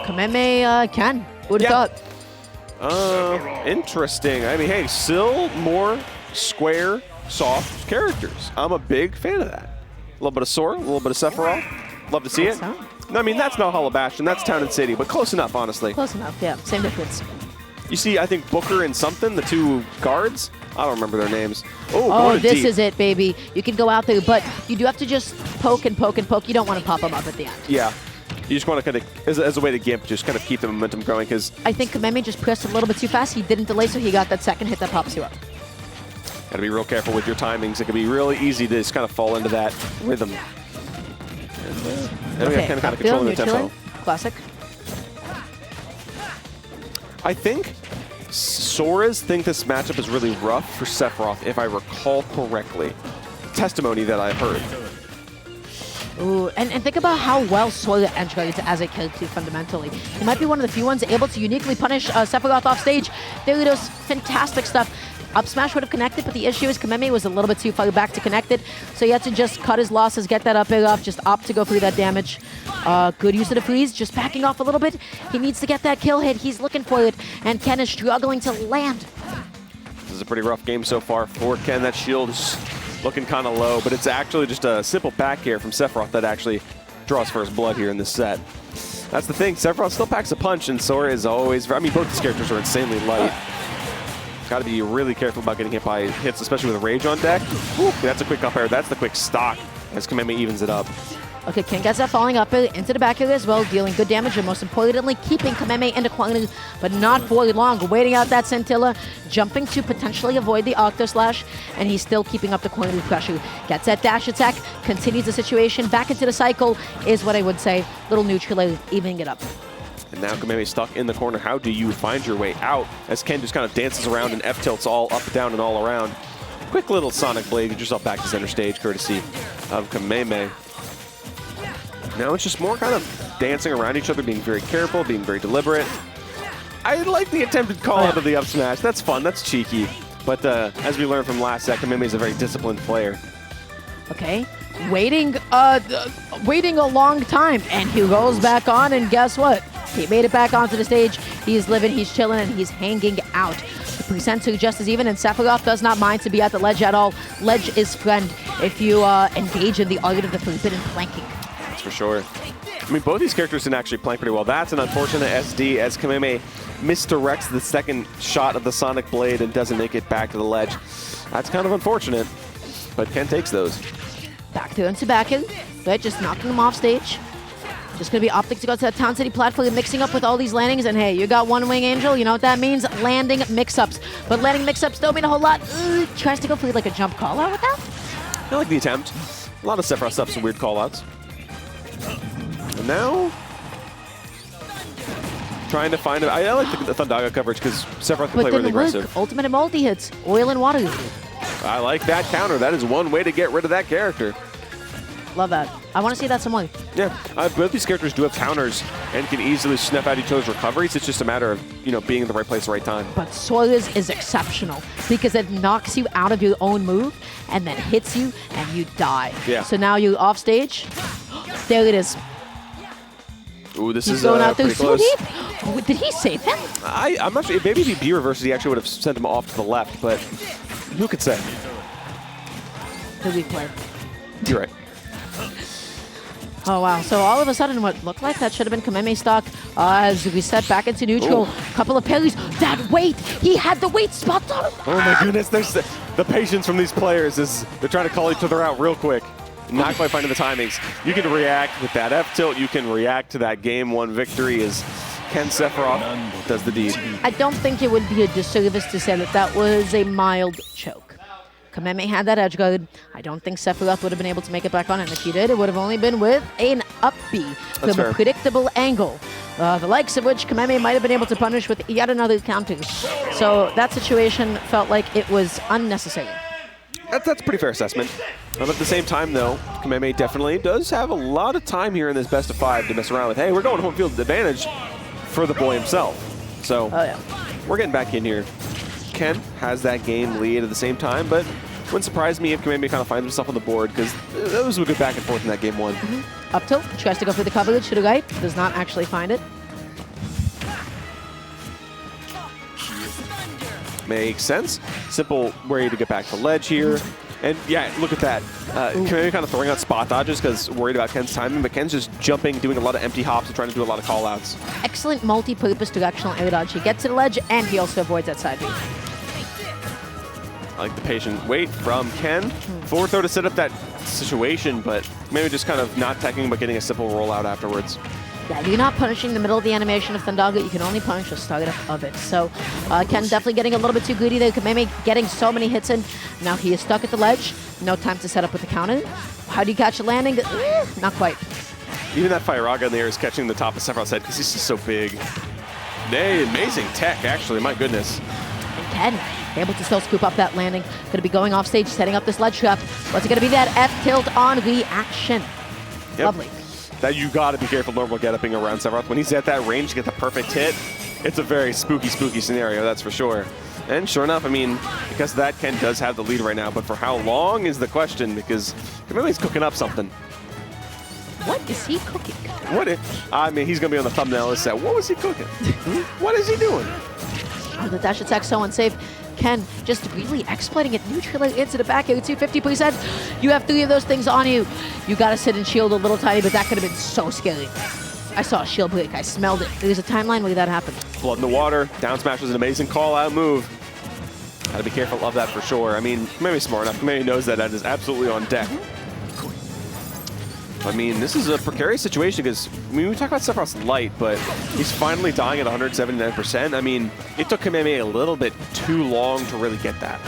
Kameme can. Who'd have thought? Interesting. I mean, hey, still more square, soft characters. I'm a big fan of that. A little bit of Sora, a little bit of Sephiroth. Love to see it. No, I mean, that's not Hollow Bastion, that's Town and City, but close enough, honestly. Close enough, yeah. Same difference. You see, I think Booker and something, the two guards. I don't remember their names. Oh, this is it, baby. You can go out there, but you do have to just poke and poke and poke. You don't want to pop them up at the end. Yeah. You just want to kind of, as a way to gimp, just kind of keep the momentum going, because I think Kameme just pressed a little bit too fast. He didn't delay, so he got that second hit that pops you up. Got to be real careful with your timings. It can be really easy to just kind of fall into that rhythm. And okay, kind of controlling the tempo. Classic. I think Sora's think this matchup is really rough for Sephiroth, if I recall correctly. Testimony that I heard. Ooh, and think about how well Sora edge guards as a character fundamentally. He might be one of the few ones able to uniquely punish Sephiroth off stage. There does fantastic stuff. Up smash would have connected, but the issue is Kameme was a little bit too far back to connect it, so he had to just cut his losses, get that up air off, just opt to go through that damage. Good use of the freeze, just backing off a little bit. He needs to get that kill hit. He's looking for it, and Ken is struggling to land. This is a pretty rough game so far for Ken. That shield is looking kind of low, but it's actually just a simple back air from Sephiroth that actually draws first blood here in this set. That's the thing, Sephiroth still packs a punch, and Sora is always, I mean, both these characters are insanely light. Got to be really careful about getting hit by hits, especially with a Rage on deck. Ooh, that's a quick up air. That's the quick stock as Kameme evens it up. Okay, Ken gets that falling up into the back air as well, dealing good damage, and most importantly, keeping Kameme into quality, but not for long. Waiting out that Scintilla, jumping to potentially avoid the Octo Slash, and he's still keeping up the quantity pressure. Gets that dash attack, continues the situation, back into the cycle, is what I would say. Little neutral, evening it up. And now Kameme stuck in the corner. How do you find your way out as Ken just kind of dances around and F-tilts all up, down, and all around? Quick little Sonic Blade, get yourself back to center stage, courtesy of Kameme. Now it's just more kind of dancing around each other, being very careful, being very deliberate. I like the attempted call out of the up smash. That's fun, that's cheeky. But as we learned from last set, Kameme is a very disciplined player. Okay, waiting a long time, and he rolls back on, and guess what? He made it back onto the stage. He's living, he's chilling, and he's hanging out. The percentage just as even, and Sephiroth does not mind to be at the ledge at all. Ledge is friend if you engage in the art of the forbidden planking. That's for sure. I mean, both these characters can actually plank pretty well. That's an unfortunate SD as Kameme misdirects the second shot of the Sonic Blade and doesn't make it back to the ledge. That's kind of unfortunate, but Ken takes those. Back to into back in, right? Just knocking him off stage. Just going to be opting to go to that Town City platform and mixing up with all these landings. And hey, you got one wing angel. You know what that means? Landing mix-ups. But landing mix-ups don't mean a whole lot. Tries to go for like a jump call-out with that? I like the attempt. A lot of Sephiroth stuff, some weird call-outs. And now, trying to find it. I like the Thundaga coverage because Sephiroth can play really aggressive. Ultimate multi-hits. Oil and water. I like that counter. That is one way to get rid of that character. Love that. I want to see that some more. Yeah, both these characters do have counters and can easily snuff out each other's recoveries. It's just a matter of, you know, being in the right place at the right time. But Sora's is exceptional because it knocks you out of your own move and then hits you and you die. Yeah. So now you're off stage. There it is. Ooh, this He's is going out there pretty so close. deep. Did he save him? I'm not sure. Maybe if he B reverses, he actually would have sent him off to the left, but who could say? The weak play. You're right. Oh, wow. So all of a sudden, what looked like that should have been Kameme stock as we set back into neutral. Couple of parries. That weight! He had the weight spot on him! Oh, my goodness. There's the patience from these players is they're trying to call each other out real quick. Not quite finding the timings. You can react with that F-tilt. You can react to that game one victory as Ken Sephiroth does the deed. I don't think it would be a disservice to say that that was a mild choke. Kameme had that edge guard. I don't think Sephiroth would have been able to make it back on, and if he did, it would have only been with an up B from a predictable angle. The likes of which Kameme might have been able to punish with yet another counter. So that situation felt like it was unnecessary. That's a pretty fair assessment. At the same time, though, Kameme definitely does have a lot of time here in this best of 5 to mess around with. Hey, we're going home field advantage for the boy himself. So we're getting back in here. Ken has that game lead at the same time, but wouldn't surprise me if Kameme kind of finds himself on the board because those were good back and forth in that game one. Up tilt, tries to go for the coverage to the right, does not actually find it. Makes sense. Simple way to get back to ledge here. And yeah, look at that. Kameme kind of throwing out spot dodges because worried about Ken's timing, but Ken's just jumping, doing a lot of empty hops and trying to do a lot of call-outs. Excellent multi-purpose directional air dodge. He gets to the ledge, and he also avoids that side B. I like the patient wait from Ken. Forward throw to set up that situation, but maybe just kind of not teching, but getting a simple rollout afterwards. Yeah, you're not punishing the middle of the animation of Thundaga. You can only punish the start of it. So Ken definitely getting a little bit too greedy there. Kameme getting so many hits in. Now he is stuck at the ledge. No time to set up with the counter. How do you catch a landing? Not quite. Even that Firaga in the air is catching the top of Sephiroth's head because he's just so big. Nay, amazing tech, actually. My goodness. And Ken able to still scoop up that landing. Going to be going off stage, setting up this ledge trap. What's it going to be? That F tilt on reaction. Yep. Lovely. That you got to be careful normal get-upping around Sephiroth. When he's at that range to get the perfect hit, it's a very spooky scenario, that's for sure. And sure enough, I mean, because of that, Ken does have the lead right now, but for how long is the question, because Kameme's cooking up something. What is he cooking? I mean, he's going to be on the thumbnail list. What was he cooking? What is he doing? Oh, the dash attack so unsafe. Ken just really exploiting it, neutralizing into the back air. 250%. You have 3 of those things on you. You got to sit and shield a little tiny, but that could have been so scary. I saw a shield break. I smelled it. There's a timeline where that happened. Blood in the water. Down smash was an amazing call-out move. Got to be careful of that for sure. I mean, maybe smart enough. Maybe knows that is absolutely on deck. I mean, this is a precarious situation because, I mean, we talk about Sephiroth's light, but he's finally dying at 179%. I mean, it took Kameme a little bit too long to really get that.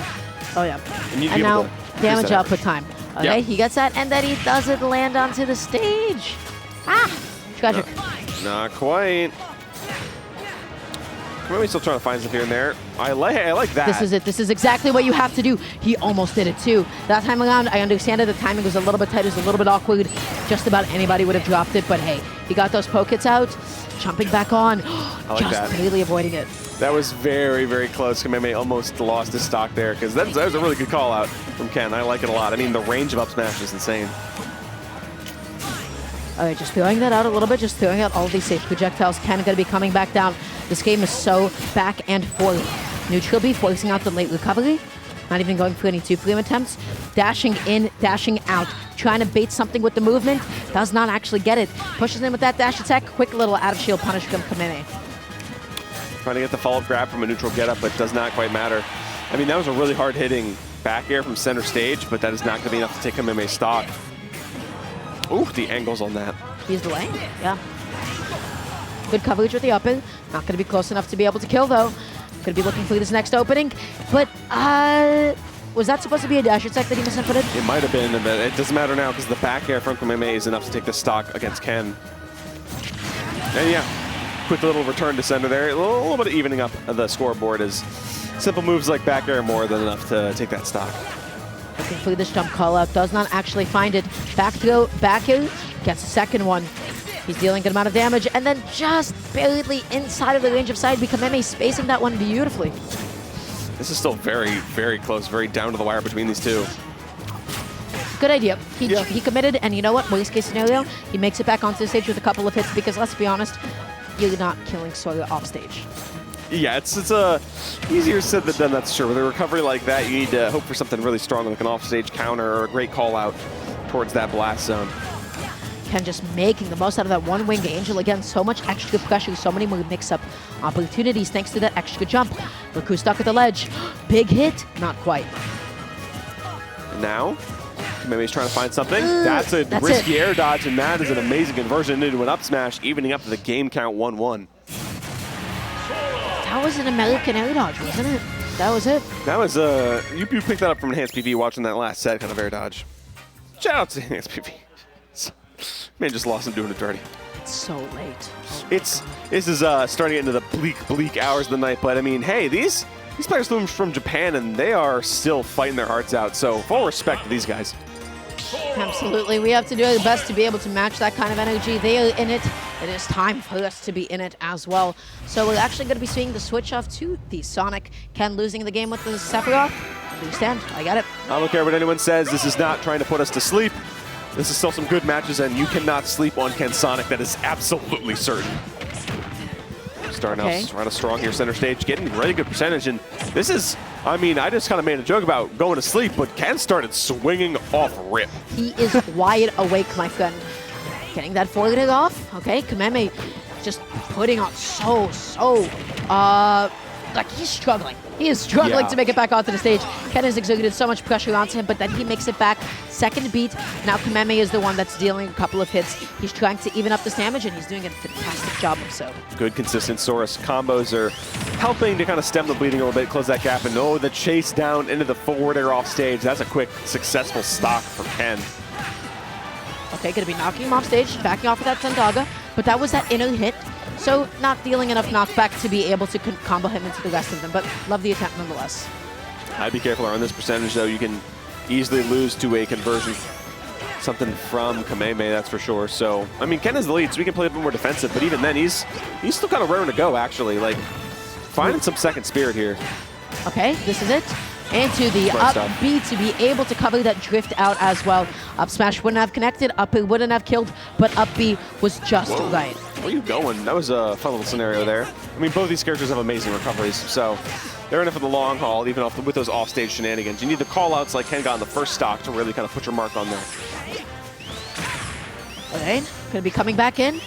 Oh, yeah. And now, damage output time. Okay, yep. He gets that, and then he doesn't land onto the stage. Ah! Tragic. Not quite. Kameme's still trying to find stuff here and there. I like that. This is it. This is exactly what you have to do. He almost did it too. That time around, I understand that the timing was a little bit tight. It was a little bit awkward. Just about anybody would have dropped it, but hey, he got those poke hits out, jumping back on, just barely avoiding it. That was very, very close. Kameme almost lost his stock there because that was a really good call out from Ken. I like it a lot. I mean, the range of up smash is insane. All right, just throwing that out a little bit, just throwing out all of these safe projectiles. Ken going to be coming back down. This game is so back and forth. Neutral B forcing out the late recovery. Not even going for any 2-frame attempts. Dashing in, dashing out. Trying to bait something with the movement. Does not actually get it. Pushes in with that dash attack. Quick little out of shield punish from Kameme. Trying to get the follow-up grab from a neutral get-up, but does not quite matter. I mean, that was a really hard-hitting back air from center stage, but that is not going to be enough to take Kameme's stock. Ooh, the angles on that. He's delaying. Yeah. Good coverage with the up air. Not going to be close enough to be able to kill, though. Going to be looking for this next opening. But, was that supposed to be a dash attack that he misinputted? It might have been, but it doesn't matter now because the back air from Kameme is enough to take the stock against Ken. And yeah, quick little return to center there. A little bit of evening up the scoreboard as simple moves like back air more than enough to take that stock. Looking for this jump call out. Does not actually find it. Back throw, back air. Gets the second one. He's dealing a good amount of damage, and then just barely inside of the range of sight. Kameme spacing that one beautifully. This is still very, very close, very down to the wire between these two. Good idea. He committed, and you know what? Worst case scenario, he makes it back onto the stage with a couple of hits because, let's be honest, you're not killing Sora off stage. Yeah, it's easier said than done, that's sure. With a recovery like that, you need to hope for something really strong, like an off-stage counter or a great call-out towards that blast zone. Ken just making the most out of that one-winged Angel. Again, so much extra pressure, so many more mix-up opportunities thanks to that extra jump. Look who's stuck at the ledge. Big hit, not quite. Now, Kameme's trying to find something. That's a risky air dodge, and that is an amazing conversion into an up smash, evening up to the game count 1-1. That was an American air dodge, wasn't it? That was it. That was, you picked that up from Enhanced PV watching that last set kind of air dodge. Shout out to Enhanced PV. Man just lost him doing it dirty. It's so late. Oh this is starting into the bleak hours of the night, but I mean, hey, these players from Japan, and they are still fighting their hearts out, so full respect to these guys. Absolutely. We have to do our best to be able to match that kind of energy. They are in it. It is time for us to be in it as well. So we're actually going to be seeing the switch off to the Sonic. Ken losing the game with the Sephiroth. Understand? I got it. I don't care what anyone says. This is not trying to put us to sleep. This is still some good matches, and you cannot sleep on Ken Sonic. That is absolutely certain. Starting out rather strong here, center stage, getting really good percentage. And this is, I mean, I just kind of made a joke about going to sleep, but Ken started swinging off rip. He is wide awake, my friend. Getting that forward hit off. Okay, Kameme just putting on like he's struggling. He is struggling to make it back onto the stage. Ken has exerted so much pressure onto him, but then he makes it back. Second beat. Now Kameme is the one that's dealing a couple of hits. He's trying to even up this damage, and he's doing a fantastic job of so. Good, consistent Sora's combos are helping to kind of stem the bleeding a little bit, close that gap, and the chase down into the forward air off stage. That's a quick, successful stock for Ken. Okay, gonna be knocking him off stage, backing off with that Sendaga, but that was that inner hit. So not dealing enough knockback to be able to combo him into the rest of them, but love the attempt nonetheless. I'd be careful on this percentage, though. You can easily lose to a conversion. Something from Kameme, that's for sure. So, I mean, Ken is the lead, so we can play a bit more defensive, but even then, he's still kind of raring to go, actually. Like, finding some second spirit here. Okay, this is it. Into the up B to be able to cover that drift out as well. Up smash wouldn't have connected, up B wouldn't have killed, but up B was just right. Where are you going? That was a fun little scenario there. I mean, both these characters have amazing recoveries, so they're in it for the long haul, even with those off-stage shenanigans. You need the call-outs like Ken got in the first stock to really kind of put your mark on there. Okay, gonna be coming back in.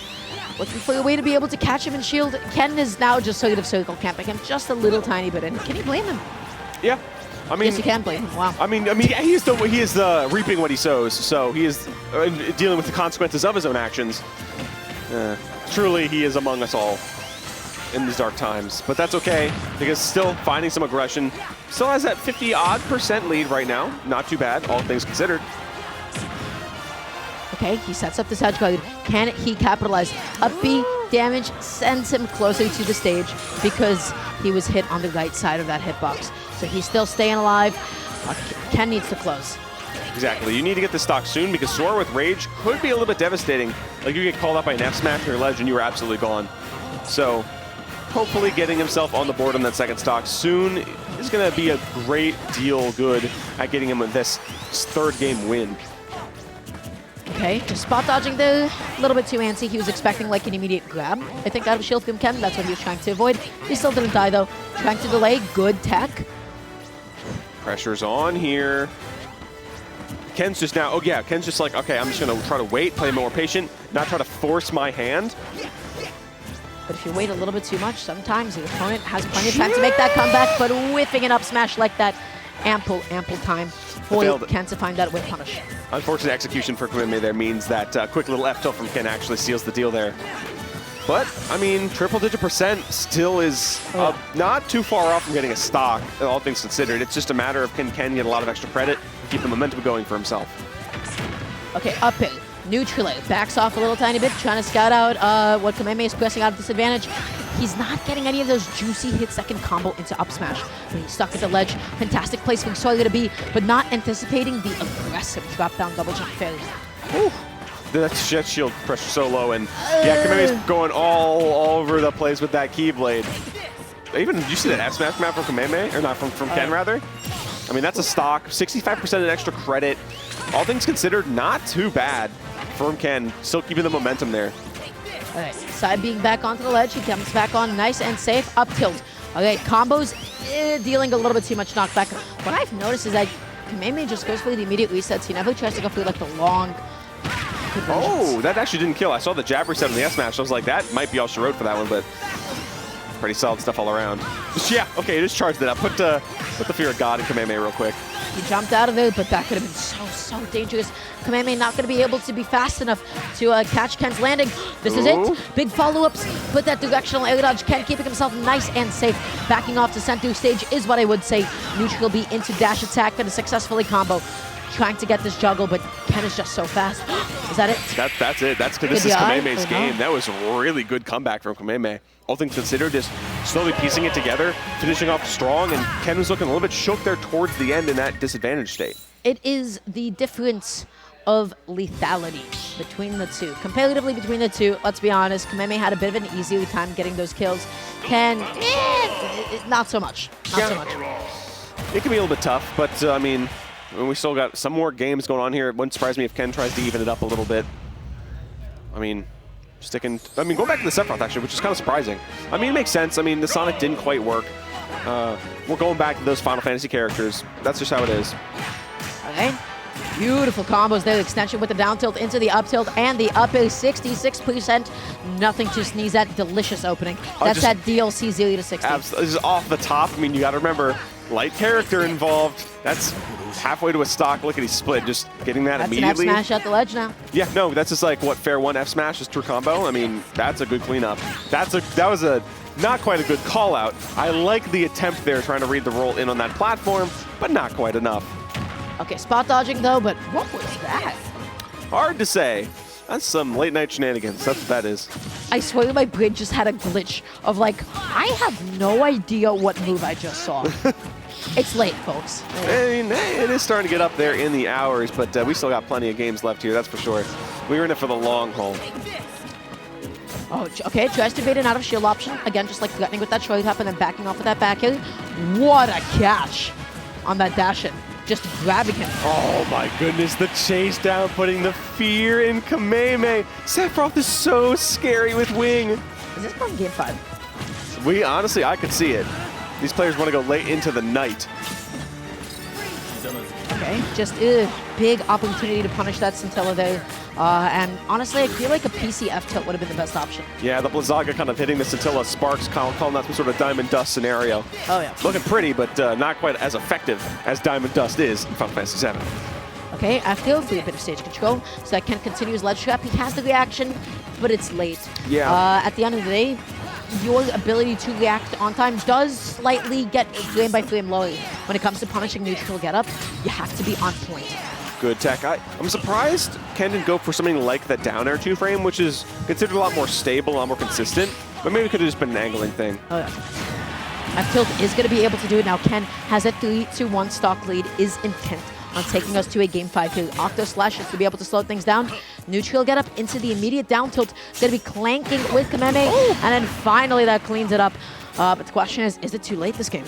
Looking for a way to be able to catch him and shield. Ken is now just sort of circle camping him just a little tiny bit, and can you blame him? Yeah. I mean, yes, you can blame him. Wow. I mean, he is the reaping what he sows. So he is dealing with the consequences of his own actions. Truly, he is among us all in these dark times. But that's okay, because still finding some aggression. Still has that 50-odd% lead right now. Not too bad, all things considered. Okay, he sets up this edge guard. Can he capitalize? Up B damage sends him closer to the stage because he was hit on the right side of that hitbox. So he's still staying alive. Ken needs to close. Exactly. You need to get this stock soon because Sora with Rage could be a little bit devastating. Like you get called out by an F smash on your ledge and you were absolutely gone. So hopefully getting himself on the board on that second stock soon is going to be a great deal good at getting him this third game win. Okay, just spot dodging there. A little bit too antsy. He was expecting like an immediate grab, I think, out of shield from Ken. That's what he was trying to avoid. He still didn't die though. Trying to delay. Good tech. Pressure's on here. Ken's just now, Ken's just like, okay, I'm just going to try to wait, play more patient, not try to force my hand. But if you wait a little bit too much, sometimes the opponent has plenty of time to make that comeback, but whiffing an up smash like that, ample time for Ken to find that whip punish. Unfortunate execution for Kameme there means that quick little F tilt from Ken actually seals the deal there. But, I mean, triple-digit percent still is not too far off from getting a stock, all things considered. It's just a matter of can Ken get a lot of extra credit and keep the momentum going for himself. Okay, up it. Neutral it. Backs off a little tiny bit, trying to scout out what Kameme is pressing out at disadvantage. He's not getting any of those juicy hits that can combo into up smash. When he's stuck at the ledge, fantastic place for Sora to be, but not anticipating the aggressive drop-down double jump failure. Ooh. That jet shield pressure so low, and yeah, Kameme's going all over the place with that Keyblade. Even, did you see that F smash map from Kameme? Or not, from Ken, rather? I mean, that's a stock. 65% in extra credit. All things considered, not too bad from Ken. Still keeping the momentum there. All right, side being back onto the ledge. He comes back on nice and safe. Up tilt. Okay, combos dealing a little bit too much knockback. What I've noticed is that Kameme just goes for the immediate resets. He never tries to go for like the long conversions. Oh, that actually didn't kill. I saw the jab reset on the S smash. I was like, that might be all she wrote for that one, but pretty solid stuff all around. Yeah, okay, just charged it up. Put the fear of God in Kameme real quick. He jumped out of it, but that could have been so dangerous. Kameme not going to be able to be fast enough to catch Ken's landing. This is it. Big follow-ups. Put that directional air dodge. Ken keeping himself nice and safe. Backing off to center stage is what I would say. Neutral B into dash attack. Going to successfully combo. Trying to get this juggle, but Ken is just so fast. Is that it? That's it. This is Kameme's game. That was a really good comeback from Kameme. All things considered, just slowly piecing it together, finishing off strong, and Ken was looking a little bit shook there towards the end in that disadvantage state. It is the difference of lethality between the two. Comparatively between the two, let's be honest, Kameme had a bit of an easier time getting those kills. Ken, not so much. Not so much. It can be a little bit tough, but I mean, we still got some more games going on here. It wouldn't surprise me if Ken tries to even it up a little bit. I mean, sticking. I mean, going back to the Sephiroth actually, which is kind of surprising. I mean, it makes sense. I mean, the Sonic didn't quite work. We're going back to those Final Fantasy characters. That's just how it is. Okay. Beautiful combos there. Extension with the down tilt into the up tilt and the up is 66%. Nothing to sneeze at. Delicious opening. That's that DLC 0 to 60. Absolutely. This is off the top. I mean, you got to remember, light character involved. That's halfway to a stock. Look at he split. Just getting that immediately. That's an F smash at the ledge now. Yeah, no, that's just like what fair one F smash is true combo. I mean, that's a good cleanup. That was a not quite a good call out. I like the attempt there, trying to read the roll in on that platform, but not quite enough. Okay, spot dodging though, but what was that? Hard to say. That's some late night shenanigans. That's what that is. I swear my brain just had a glitch of like, I have no idea what move I just saw. It's late, folks. I mean, it is starting to get up there in the hours, but we still got plenty of games left here, that's for sure. We're in it for the long haul. Oh, okay, tries to bait an out of shield option. Again, just like threatening with that trade hop and then backing off with that back heel. What a catch on that dash in. Just grabbing him. Oh my goodness, the chase down, putting the fear in Kameme. Sephiroth is so scary with Wing. Is this going game 5? Honestly, I could see it. These players want to go late into the night. Okay, just big opportunity to punish that Scintilla there. And honestly, I feel like a PC F tilt would have been the best option. Yeah, the Blizzaga kind of hitting the Scintilla sparks, calling that some sort of Diamond Dust scenario. Oh, yeah. Looking pretty, but not quite as effective as Diamond Dust is in Final Fantasy VII. Okay, F tilt for a bit of stage control, so that can continue his ledge trap. He has the reaction, but it's late. Yeah. At the end of the day, your ability to react on time does slightly get frame by frame lower. When it comes to punishing neutral get up, you have to be on point. Good tech. I'm surprised Ken didn't go for something like that down air 2-frame, which is considered a lot more stable, a lot more consistent. But maybe it could have just been an angling thing. Oh, yeah. F tilt is going to be able to do it now. Ken has a 3-1 stock lead, is intent on taking us to a game 5 here. Octo Slash to be able to slow things down. Neutral get up into the immediate down tilt. It's going to be clanking with Kameme. And then finally that cleans it up. But the question is it too late this game?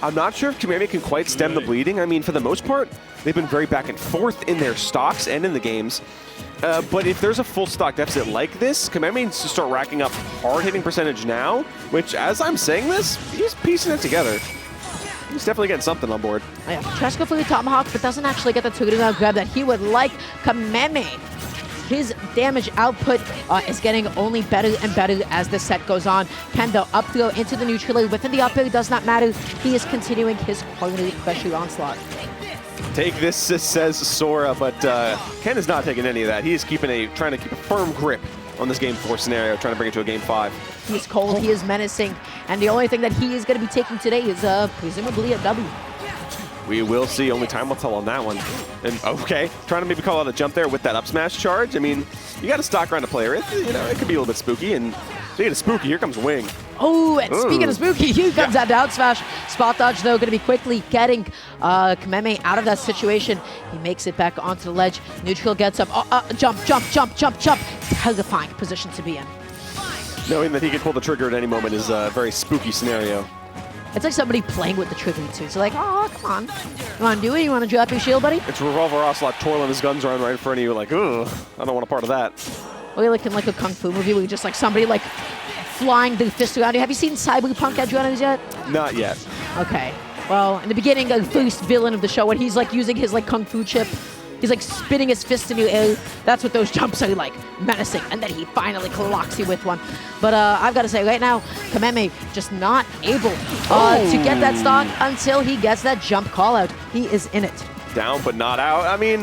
I'm not sure if Kameme can quite stem the bleeding. I mean, for the most part, they've been very back and forth in their stocks and in the games. But if there's a full stock deficit like this, Kameme needs to start racking up hard hitting percentage now, which as I'm saying this, he's piecing it together. He's definitely getting something on board. Oh, yeah. Tries to go for the Tomahawk, but doesn't actually get the 2-round grab that he would like. Kameme, his damage output is getting only better and better as the set goes on. Ken, though, up throw into the neutral within the up air does not matter. He is continuing his quality pressure onslaught. Take this, says Sora, but Ken is not taking any of that. He is trying to keep a firm grip on this game 4 scenario, trying to bring it to a game 5. He's cold, he is menacing, and the only thing that he is going to be taking today is presumably a W. We will see. Only time will tell on that one. And okay, trying to maybe call out a jump there with that up smash charge. I mean, you got to stock around a player. It could be a little bit spooky. And speaking of spooky, here comes Wing. Oh, and speaking of spooky, here comes that down smash. Spot dodge, though, going to be quickly getting Kameme out of that situation. He makes it back onto the ledge. Neutral gets up. Jump. Terrifying position to be in. Knowing that he could pull the trigger at any moment is a very spooky scenario. It's like somebody playing with the trigger, too. It's like, oh, come on. You want to do it? You want to drop your shield, buddy? It's Revolver Ocelot twirling his guns around right in front of you like, ugh, I don't want a part of that. Or like in like a kung fu movie where you just like somebody like flying the fist around you. Have you seen Cyberpunk Adrenals yet? Not yet. Okay. Well, in the beginning, the first villain of the show, when he's like using his like kung fu chip, he's like spinning his fist in the air. That's what those jumps are like, menacing. And then he finally clocks you with one. But I've got to say, right now, Kameme just not able to get that stock until he gets that jump call out. He is in it. Down but not out. I mean,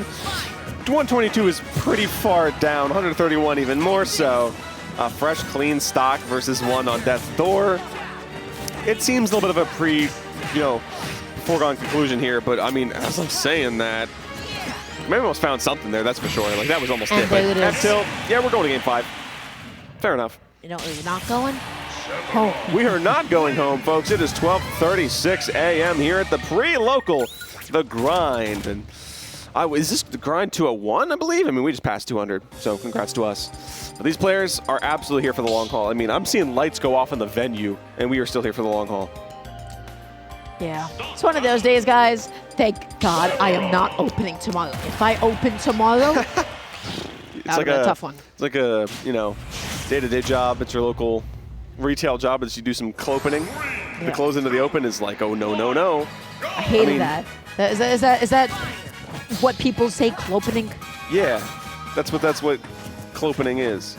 122 is pretty far down, 131 even more so. A fresh, clean stock versus one on death's door. It seems a little bit of a foregone conclusion here, but I mean, as I'm saying that, maybe almost found something there, that's for sure. Like, that was almost it. But until, yeah, we're going to game 5. Fair enough. You know, you're not going home. We are not going home, folks. It is 12:36 a.m. here at the pre-local, The Grind. And is this The Grind 201, I believe? I mean, we just passed 200, so congrats to us. But these players are absolutely here for the long haul. I mean, I'm seeing lights go off in the venue, and we are still here for the long haul. Yeah, it's one of those days, guys. Thank God I am not opening tomorrow. If I open tomorrow, that would be a tough one. It's like a, day-to-day job. It's your local retail job as you do some clopening. The close into the open is like, oh, no, no, no. I hated that. Is that what people say, clopening? Yeah, that's what clopening is.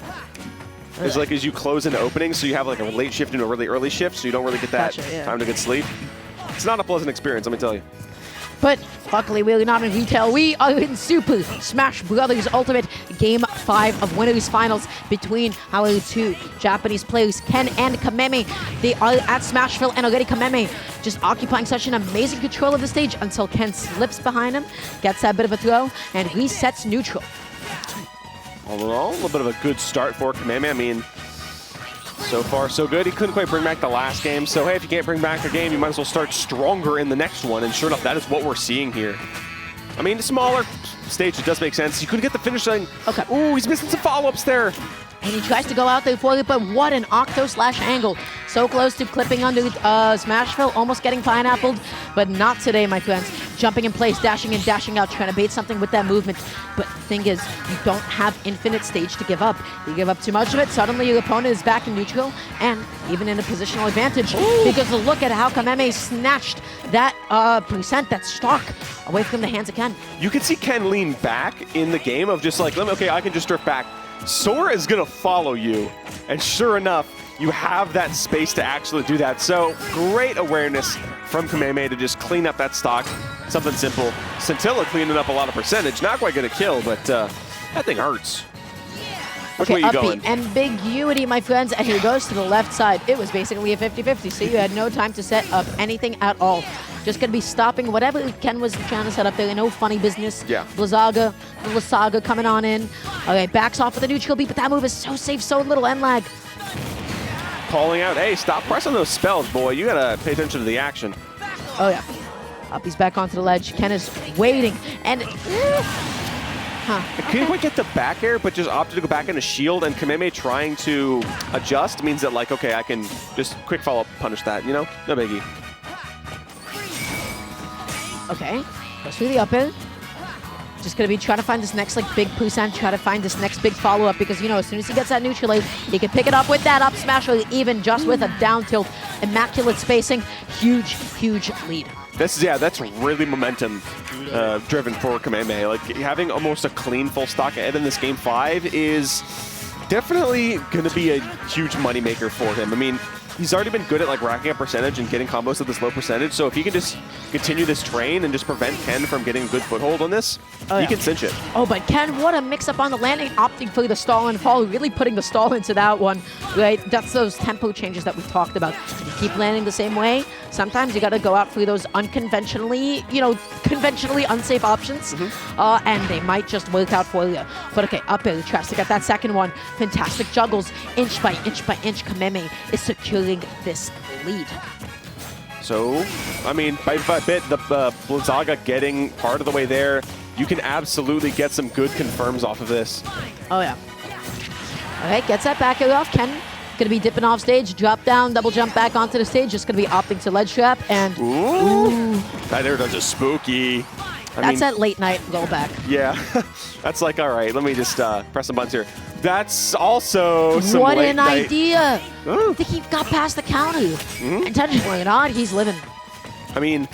It's like as you close into openings, so you have like a late shift into a really early shift, so you don't really get that time to get sleep. It's not a pleasant experience, let me tell you. But luckily, we're not in retail. We are in Super Smash Brothers Ultimate Game 5 of Winners Finals between our two Japanese players, Ken and Kameme. They are at Smashville, and already Kameme just occupying such an amazing control of the stage until Ken slips behind him, gets that bit of a throw, and resets neutral. All in all, a little bit of a good start for Kameme. I mean, so far, so good. He couldn't quite bring back the last game. So, hey, if you can't bring back a game, you might as well start stronger in the next one. And sure enough, that is what we're seeing here. I mean, a smaller stage, it does make sense. You couldn't get the finish line. Okay. Ooh, he's missing some follow-ups there. And he tries to go out there for it, but what an octo-slash angle. So close to clipping under Smashville, almost getting pineappled, but not today, my friends. Jumping in place, dashing in, dashing out, trying to bait something with that movement. But the thing is, you don't have infinite stage to give up. You give up too much of it, suddenly your opponent is back in neutral, and even in a positional advantage. Ooh. Because look at how Kameme snatched that that stock away from the hands of Ken. You can see Ken lean back in the game of just like, okay, I can just drift back. Sora is going to follow you, and sure enough, you have that space to actually do that. So great awareness from Kameme to just clean up that stock. Something simple. Scintilla cleaning up a lot of percentage. Not quite going to kill, but that thing hurts. Which way are you going? Ambiguity, my friends, and he goes to the left side. It was basically a 50-50, so you had no time to set up anything at all. Just going to be stopping whatever Ken was trying to set up there. No funny business. Yeah. Blizzaga coming on in. Okay, backs off with a neutral beat, but that move is so safe, so little end lag. Calling out, hey, stop pressing those spells, boy. You got to pay attention to the action. Oh, yeah. Up, he's back onto the ledge. Ken is waiting, and... I couldn't quite get the back air, but just opted to go back into shield, and Kameme trying to adjust means that, like, okay, I can just quick follow-up punish that, you know? No biggie. Okay, goes through the up air. Just gonna be trying to find this next like big percent, try to find this next big follow-up because you know as soon as he gets that neutral air, he can pick it up with that up smash or even just with a down tilt. Immaculate spacing, huge lead. That's really momentum driven for Kameme. Like having almost a clean full stock ahead in this game 5 is definitely gonna be a huge moneymaker for him. I mean, he's already been good at like racking up percentage and getting combos at this low percentage. So if he can just continue this train and just prevent Ken from getting a good foothold on this, he can cinch it. Oh, but Ken, what a mix-up on the landing, opting for the stall and fall, really putting the stall into that one. Right, that's those tempo changes that we talked about. You keep landing the same way. Sometimes you got to go out for those unconventionally, conventionally unsafe options, and they might just work out for you. But okay, up air, tries to get that second one. Fantastic juggles, inch by inch. Kameme is securing this lead. So, I mean, bit by bit, the Blizzaga getting part of the way there. You can absolutely get some good confirms off of this. Oh, yeah. Okay, gets that back air off. Ken gonna be dipping off stage, drop down, double jump back onto the stage. Just gonna be opting to ledge trap, and ooh. That air does a spooky. That's that late night rollback. Yeah, that's like, all right, let me just press some buttons here. That's also some what late an night. Idea! I think he got past the counter. Intentionally or not, he's living. I mean,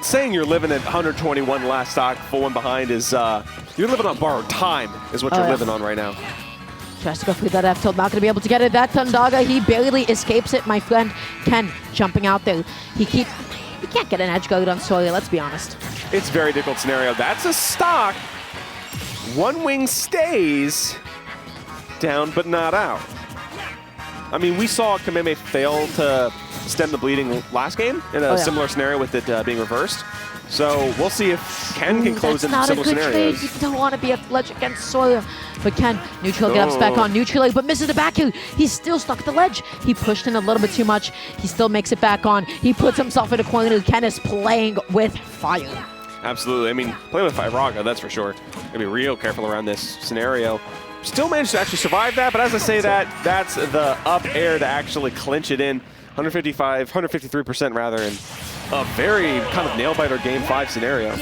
saying you're living at 121 last stock, full one behind is, you're living on borrowed time is what you're living on right now. Tries to go through that F tilt, not going to be able to get it. That Tundaga, he barely escapes it, my friend. Ken jumping out there. He can't get an edge guard on Sora, let's be honest. It's a very difficult scenario. That's a stock. One wing stays down, but not out. I mean, we saw Kameme fail to stem the bleeding last game in a similar scenario with it being reversed. So we'll see if Ken can close in similar scenarios. Trade. You don't want to be a ledge against Sora. But Ken, neutral gets back on neutral, but misses the back heel. He's still stuck at the ledge. He pushed in a little bit too much. He still makes it back on. He puts himself in a corner. Ken is playing with fire. Absolutely. I mean, playing with Firaga, that's for sure. Gotta be real careful around this scenario. Still managed to actually survive that, but as I say that, that's the up air to actually clinch it in. 153% rather, and a very kind of nail-biter Game 5 scenario.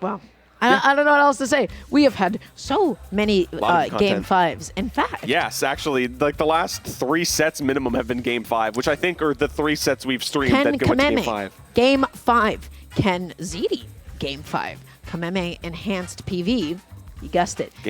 Wow. I don't know what else to say. We have had so many Lot of game content. 5s. In fact, Yes, actually, like the last 3 sets minimum have been game 5, which I think are the 3 sets we've streamed Ken that go into game Kameme, 5. game 5. Ken Ziti, game 5. Kameme enhanced PV, you guessed it.